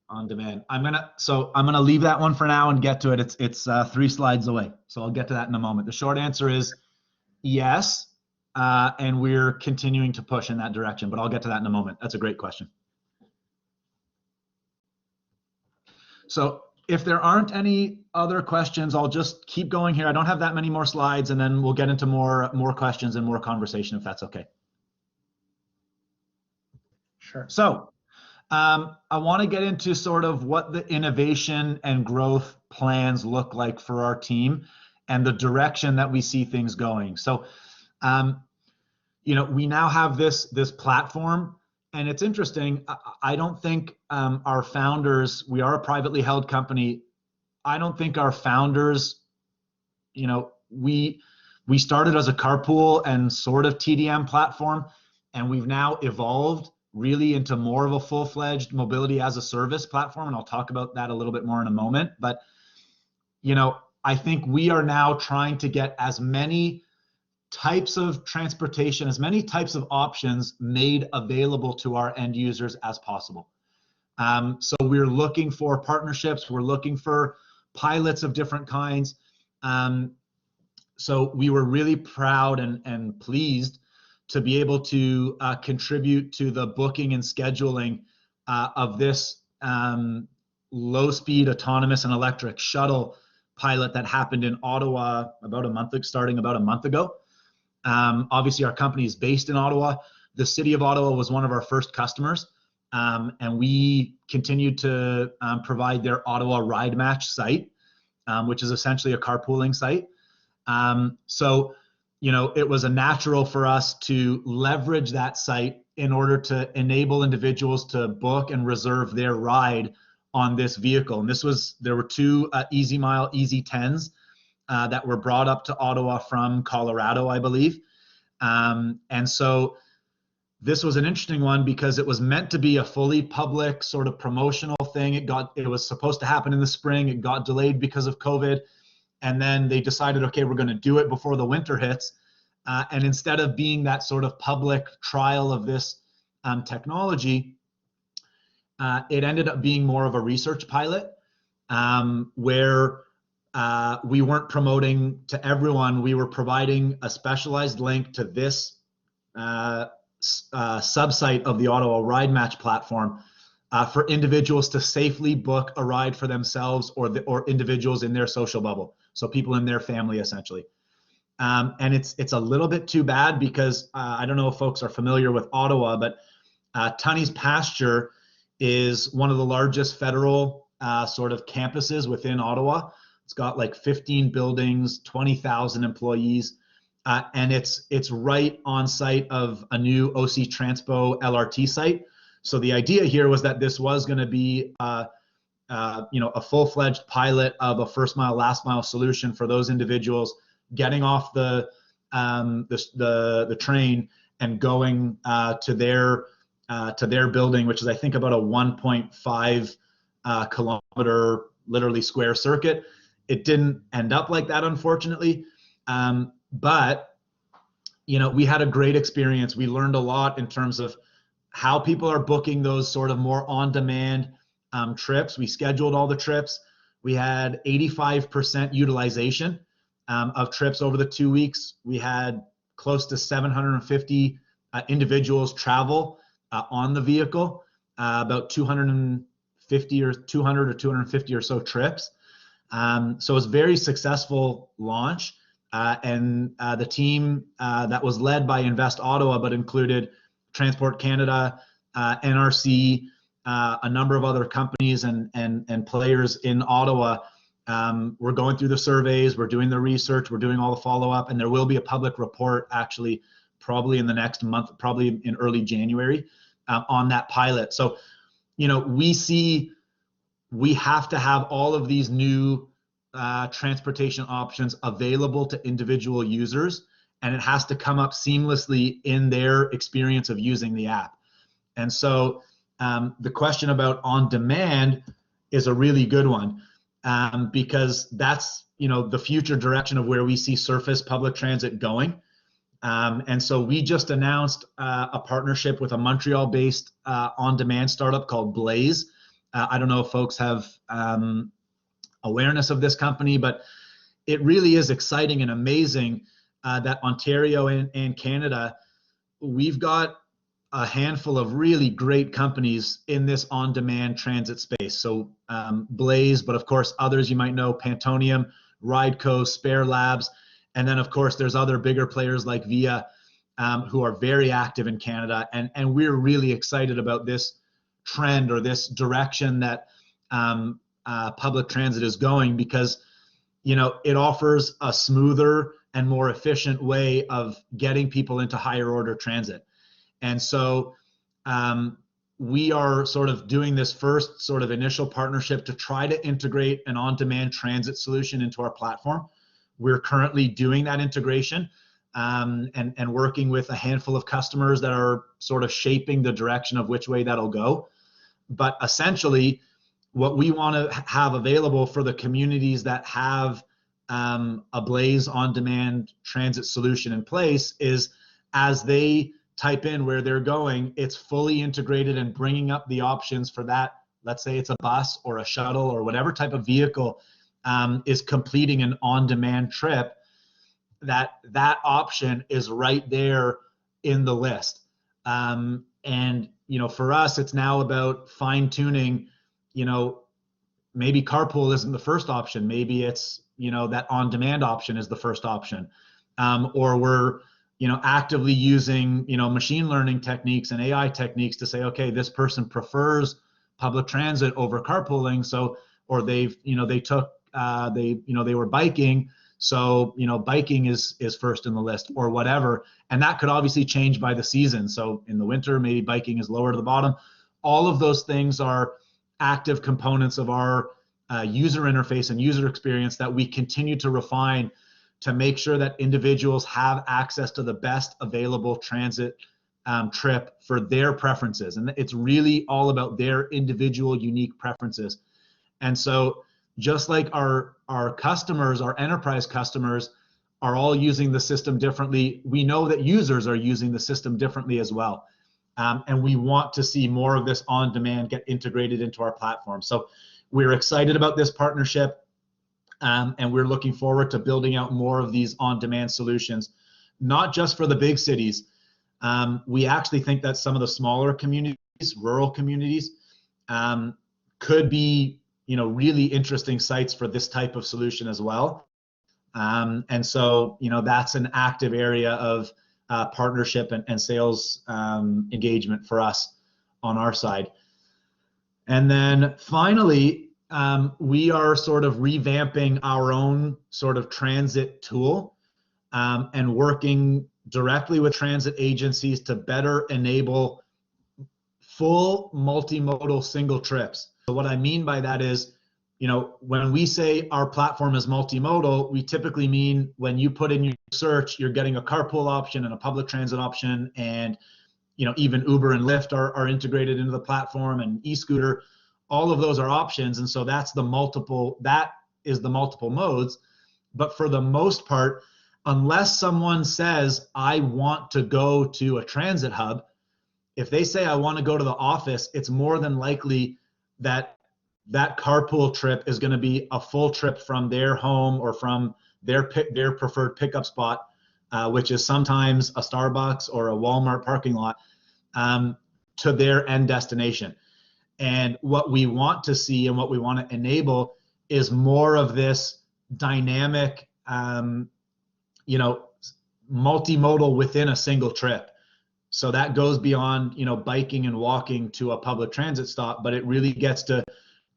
On demand. I'm gonna leave that one for now and get to it. It's 3 slides away, so I'll get to that in a moment. The short answer is yes, and we're continuing to push in that direction, but I'll get to that in a moment. That's a great question. So if there aren't any other questions, I'll just keep going here. I don't have that many more slides, and then we'll get into more questions and more conversation, if that's okay. Sure. So I want to get into sort of what the innovation and growth plans look like for our team and the direction that we see things going. So, we now have this platform, and it's interesting. I don't think our founders, we are a privately held company. I don't think our founders, we started as a carpool and sort of TDM platform, and we've now evolved really into more of a full-fledged mobility as a service platform, and I'll talk about that a little bit more in a moment. But I think we are now trying to get as many types of transportation, as many types of options made available to our end users as possible. So we're looking for partnerships, we're looking for pilots of different kinds. So we were really proud and pleased to be able to contribute to the booking and scheduling of this low-speed autonomous and electric shuttle pilot that happened in Ottawa starting about a month ago. Obviously, our company is based in Ottawa. The city of Ottawa was one of our first customers, and we continued to provide their Ottawa Ride Match site, which is essentially a carpooling site. So, it was a natural for us to leverage that site in order to enable individuals to book and reserve their ride on this vehicle. And there were two Easy Mile EZ10s that were brought up to Ottawa from Colorado, I believe. And so this was an interesting one because it was meant to be a fully public sort of promotional thing. It was supposed to happen in the spring. It got delayed because of COVID. And then they decided, okay, we're going to do it before the winter hits. And instead of being that sort of public trial of this technology, it ended up being more of a research pilot where we weren't promoting to everyone. We were providing a specialized link to this subsite of the Ottawa Ride Match platform for individuals to safely book a ride for themselves or individuals in their social bubble. So people in their family, essentially. And it's a little bit too bad because I don't know if folks are familiar with Ottawa, but Tunney's Pasture is one of the largest federal sort of campuses within Ottawa. It's got like 15 buildings, 20,000 employees, and it's right on site of a new OC Transpo LRT site. So the idea here was that this was going to be a full-fledged pilot of a first mile, last mile solution for those individuals getting off the train and going to their building, which is I think about a 1.5 kilometer literally square circuit. It didn't end up like that, unfortunately, but we had a great experience. We learned a lot in terms of how people are booking those sort of more on-demand trips. We scheduled all the trips. We had 85% utilization of trips over the 2 weeks. We had close to 750 individuals travel on the vehicle, about 250 or 200 or 250 or so trips. So it was a very successful launch. And the team that was led by Invest Ottawa, but included Transport Canada, NRC, a number of other companies and players in Ottawa. We're going through the surveys, we're doing the research, we're doing all the follow-up, and there will be a public report actually probably in the next month, probably in early January on that pilot. So, we have to have all of these new transportation options available to individual users, and it has to come up seamlessly in their experience of using the app. And so the question about on demand is a really good one because that's the future direction of where we see surface public transit going. And so we just announced a partnership with a Montreal-based on-demand startup called Blaze. I don't know if folks have awareness of this company, but it really is exciting and amazing that Ontario and Canada, we've got a handful of really great companies in this on-demand transit space. So Blaze, but of course others you might know, Pantonium, Rideco, Spare Labs, and then of course there's other bigger players like Via who are very active in Canada. And we're really excited about this trend or this direction that public transit is going because it offers a smoother and more efficient way of getting people into higher order transit. And so we are sort of doing this first sort of initial partnership to try to integrate an on-demand transit solution into our platform. We're currently doing that integration and working with a handful of customers that are sort of shaping the direction of which way that'll go. But essentially, what we want to have available for the communities that have a Blaze on-demand transit solution in place is as they type in where they're going, it's fully integrated and bringing up the options for that. Let's say it's a bus or a shuttle or whatever type of vehicle is completing an on-demand trip, that option is right there in the list. And for us, it's now about fine-tuning, maybe carpool isn't the first option. Maybe it's, that on-demand option is the first option. Or we're, actively using, machine learning techniques and AI techniques to say, okay, this person prefers public transit over carpooling. So, or they were biking. So, biking is first in the list or whatever. And that could obviously change by the season. So in the winter, maybe biking is lower to the bottom. All of those things are active components of our user interface and user experience that we continue to refine to make sure that individuals have access to the best available transit trip for their preferences. And it's really all about their individual unique preferences. And so just like our customers, our enterprise customers are all using the system differently, we know that users are using the system differently as well. And we want to see more of this on demand get integrated into our platform. So we're excited about this partnership, and we're looking forward to building out more of these on demand solutions, not just for the big cities. We actually think that some of the smaller communities, rural communities, could be really interesting sites for this type of solution as well. And so, that's an active area of partnership and sales engagement for us on our side. And then finally, we are sort of revamping our own sort of transit tool and working directly with transit agencies to better enable full multimodal single trips. So what I mean by that is, when we say our platform is multimodal, we typically mean when you put in your search, you're getting a carpool option and a public transit option, and even Uber and Lyft are integrated into the platform, and e-scooter. All of those are options, and so that is the multiple modes. But for the most part, unless someone says, I want to go to a transit hub, if they say I want to go to the office, it's more than likely that carpool trip is going to be a full trip from their home or from their preferred pickup spot, which is sometimes a Starbucks or a Walmart parking lot, to their end destination. And what we want to see and what we want to enable is more of this dynamic, multimodal within a single trip. So that goes beyond, biking and walking to a public transit stop, but it really gets to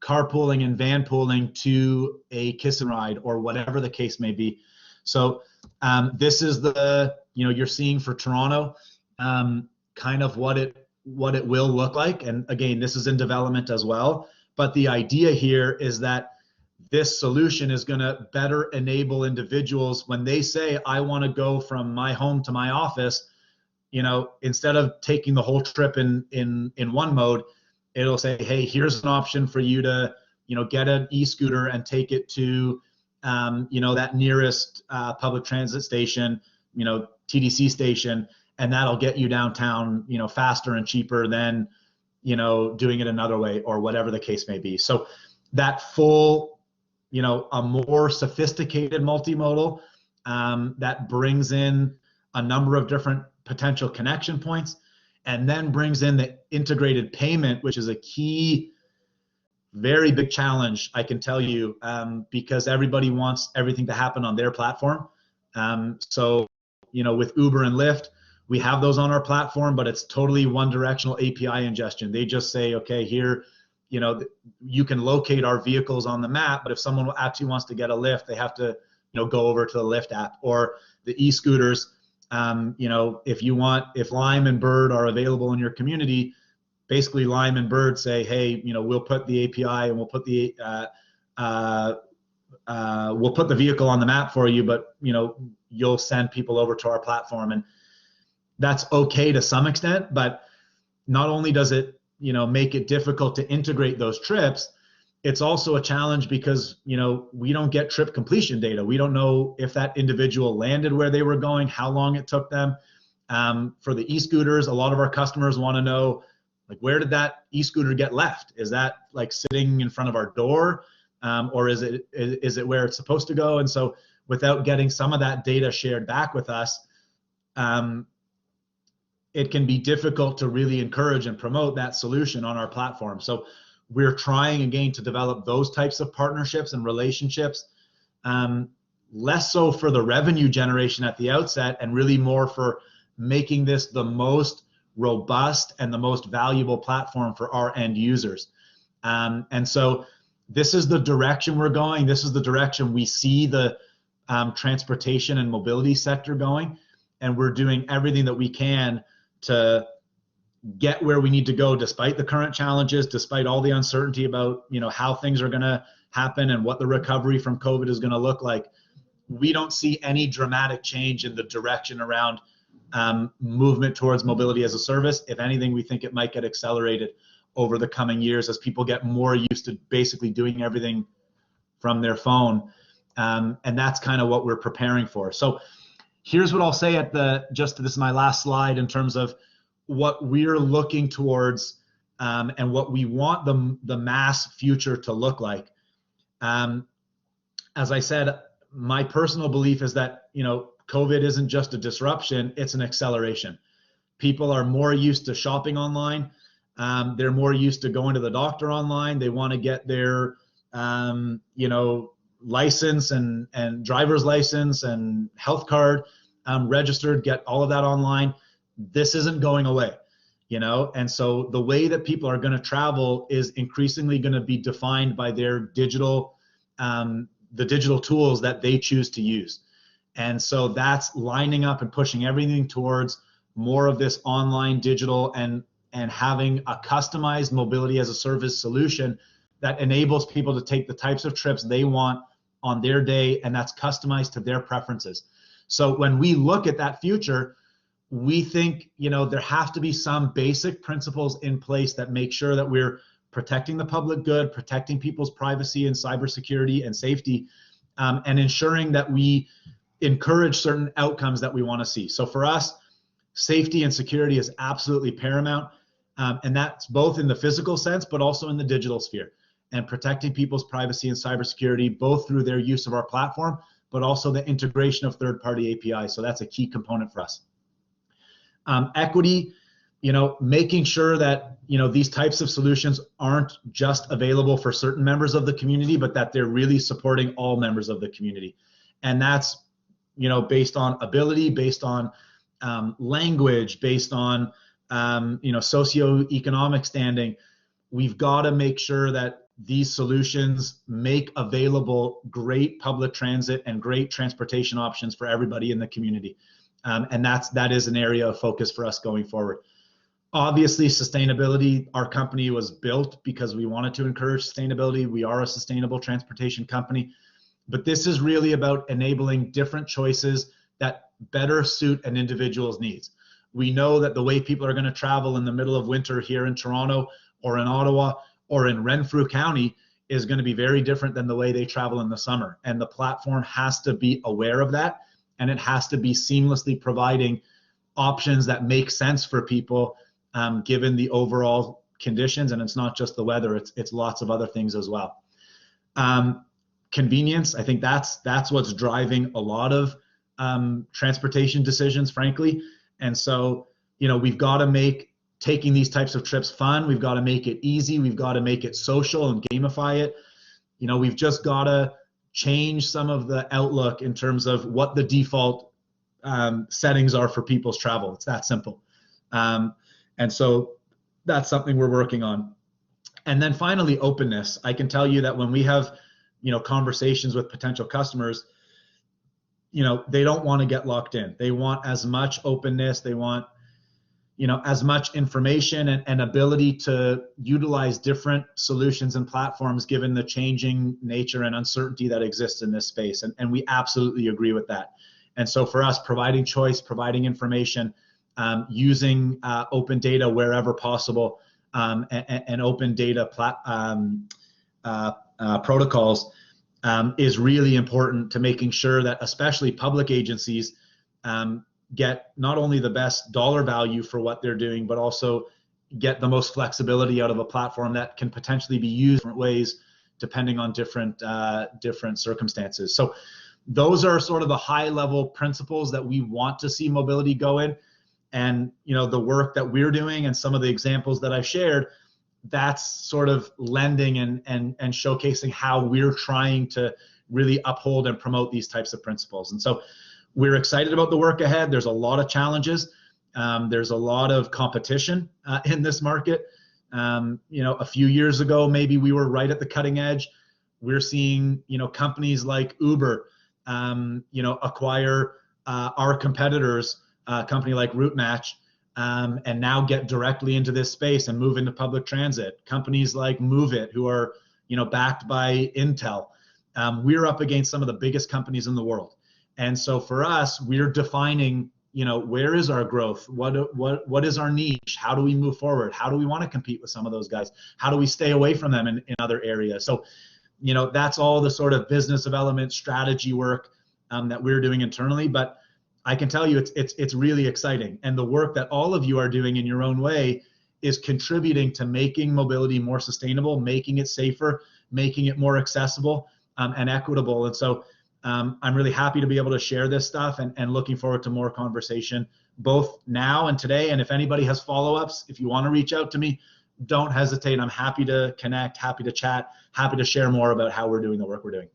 carpooling and van pooling to a kiss and ride or whatever the case may be. So this is you're seeing for Toronto, kind of what it will look like. And again, this is in development as well. But the idea here is that this solution is going to better enable individuals when they say, I want to go from my home to my office, instead of taking the whole trip in one mode, it'll say, hey, here's an option for you to, get an e-scooter and take it to, that nearest public transit station, TDC station, and that'll get you downtown, faster and cheaper than, doing it another way or whatever the case may be. So that full, a more sophisticated multimodal that brings in a number of different potential connection points, and then brings in the integrated payment, which is a key, very big challenge, I can tell you, because everybody wants everything to happen on their platform. So, with Uber and Lyft, we have those on our platform, but it's totally one-directional API ingestion. They just say, okay, here, you can locate our vehicles on the map, but if someone actually wants to get a Lyft, they have to, go over to the Lyft app. Or the e-scooters, if Lime and Bird are available in your community, basically Lime and Bird say, hey, we'll put the API and we'll put the vehicle on the map for you, but you'll send people over to our platform. And that's okay to some extent, but not only does it make it difficult to integrate those trips, it's also a challenge because we don't get trip completion data. We don't know if that individual landed where they were going, how long it took them. For the e-scooters, a lot of our customers want to know, like, where did that e-scooter get left? Is that like sitting in front of our door, or is it where it's supposed to go? And so without getting some of that data shared back with us, it can be difficult to really encourage and promote that solution on our platform. So we're trying again to develop those types of partnerships and relationships, less so for the revenue generation at the outset and really more for making this the most robust and the most valuable platform for our end users. And so this is the direction we're going. This is the direction we see the transportation and mobility sector going. And we're doing everything that we can to get where we need to go, despite the current challenges, despite all the uncertainty about, how things are going to happen and what the recovery from COVID is going to look like. We don't see any dramatic change in the direction around movement towards mobility as a service. If anything, we think it might get accelerated over the coming years as people get more used to basically doing everything from their phone. And that's kind of what we're preparing for. So here's what I'll say this is my last slide in terms of what we're looking towards and what we want the MaaS future to look like. As I said, my personal belief is that, COVID isn't just a disruption, it's an acceleration. People are more used to shopping online. They're more used to going to the doctor online. They want to get their, license and driver's license and health card registered, get all of that online. This isn't going away, and so the way that people are going to travel is increasingly going to be defined by their digital, the digital tools that they choose to use. And so that's lining up and pushing everything towards more of this online digital and having a customized mobility as a service solution that enables people to take the types of trips they want on their day, and that's customized to their preferences. So when we look at that future, we think, there have to be some basic principles in place that make sure that we're protecting the public good, protecting people's privacy and cybersecurity and safety, and ensuring that we encourage certain outcomes that we want to see. So for us, safety and security is absolutely paramount, and that's both in the physical sense, but also in the digital sphere, and protecting people's privacy and cybersecurity, both through their use of our platform, but also the integration of third-party APIs. So that's a key component for us. Equity, making sure that, these types of solutions aren't just available for certain members of the community, but that they're really supporting all members of the community. And that's, based on ability, based on language, based on, socioeconomic standing. We've got to make sure that these solutions make available great public transit and great transportation options for everybody in the community. And that is an area of focus for us going forward. Obviously, sustainability, our company was built because we wanted to encourage sustainability. We are a sustainable transportation company, but this is really about enabling different choices that better suit an individual's needs. We know that the way people are going to travel in the middle of winter here in Toronto or in Ottawa or in Renfrew County is going to be very different than the way they travel in the summer. And the platform has to be aware of that, and it has to be seamlessly providing options that make sense for people given the overall conditions. And it's not just the weather, it's lots of other things as well. Convenience, I think that's what's driving a lot of transportation decisions, frankly. And so, we've got to make taking these types of trips fun. We've got to make it easy. We've got to make it social and gamify it. We've just got to change some of the outlook in terms of what the default settings are for people's travel. It's that simple. And so that's something we're working on. And then finally, openness. I can tell you that when we have, conversations with potential customers, they don't want to get locked in. They want as much openness. They want, as much information and ability to utilize different solutions and platforms given the changing nature and uncertainty that exists in this space. And we absolutely agree with that. And so for us, providing choice, providing information, using open data wherever possible, and open data protocols is really important to making sure that especially public agencies get not only the best dollar value for what they're doing, but also get the most flexibility out of a platform that can potentially be used in different ways depending on different circumstances. So those are sort of the high level principles that we want to see mobility go in. And the work that we're doing and some of the examples that I've shared, that's sort of lending and showcasing how we're trying to really uphold and promote these types of principles. And so we're excited about the work ahead. There's a lot of challenges. There's a lot of competition in this market. A few years ago, maybe we were right at the cutting edge. We're seeing, companies like Uber acquire our competitors, a company like RouteMatch, and now get directly into this space and move into public transit. Companies like MoveIt, who are backed by Intel. We're up against some of the biggest companies in the world. And so for us, we're defining, where is our growth? What is our niche? How do we move forward? How do we want to compete with some of those guys? How do we stay away from them in other areas? So, that's all the sort of business development strategy work that we're doing internally. But I can tell you it's really exciting. And the work that all of you are doing in your own way is contributing to making mobility more sustainable, making it safer, making it more accessible and equitable. And so I'm really happy to be able to share this stuff and looking forward to more conversation, both now and today. And if anybody has follow-ups, if you want to reach out to me, don't hesitate. I'm happy to connect, happy to chat, happy to share more about how we're doing the work we're doing.